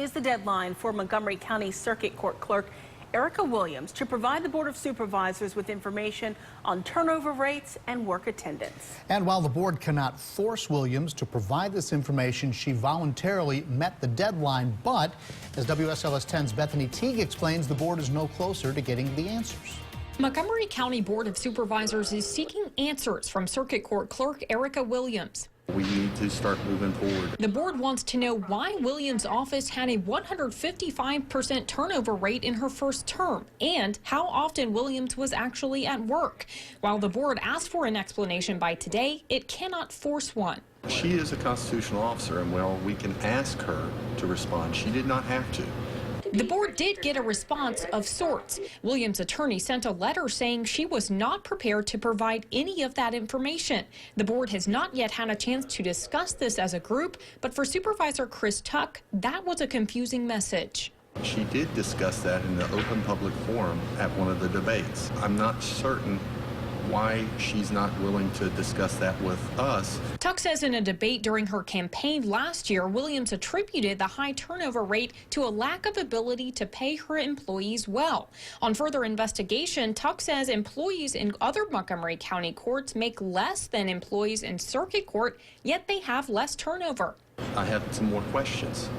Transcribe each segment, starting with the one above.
is the deadline for Montgomery County Circuit Court Clerk Erica Williams to provide the Board of Supervisors with information on turnover rates and work attendance. And while the board cannot force Williams to provide this information, she voluntarily met the deadline. But as WSLS 10's Bethany Teague explains, the board is no closer to getting the answers. Montgomery County Board of Supervisors is seeking answers from Circuit Court Clerk Erica Williams. We need to start moving forward. The board wants to know why Williams' office had a 155% turnover rate in her first term and how often Williams was actually at work. While the board asked for an explanation by today, it cannot force one. She is a constitutional officer, and well, we can ask her to respond. She did not have to. The board did get a response of sorts. Williams' attorney sent a letter saying she was not prepared to provide any of that information. The board has not yet had a chance to discuss this as a group, but for Supervisor Chris Tuck, that was a confusing message. She did discuss that in the open public forum at one of the debates. I'm not certain why she's not willing to discuss that with us. Tuck says in a debate during her campaign last year, Williams attributed the high turnover rate to a lack of ability to pay her employees well. On further investigation, Tuck says employees in other Montgomery County courts make less than employees in circuit court, yet they have less turnover. I have some more questions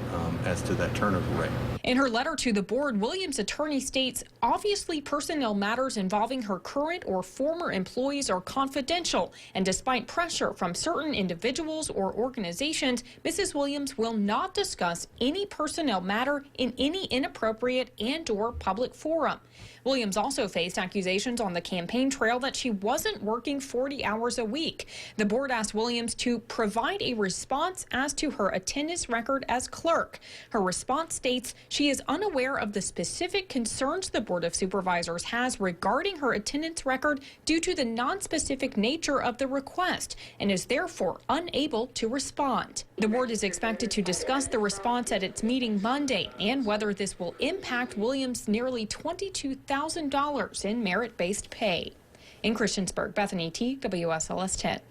as to that turnover rate. In her letter to the board, Williams' attorney states, obviously personnel matters involving her current or former employees are confidential, and despite pressure from certain individuals or organizations, Mrs. Williams will not discuss any personnel matter in any inappropriate and/or public forum. Williams also faced accusations on the campaign trail that she wasn't working 40 hours a week. The board asked Williams to provide a response as to her attendance record as clerk. Her response states she is unaware of the specific concerns the Board of Supervisors has regarding her attendance record due to the nonspecific nature of the request and is therefore unable to respond. The board is expected to discuss the response at its meeting Monday and whether this will impact Williams' nearly $22,000 in merit-based pay. In Christiansburg, Bethany Teague, WSLS 10.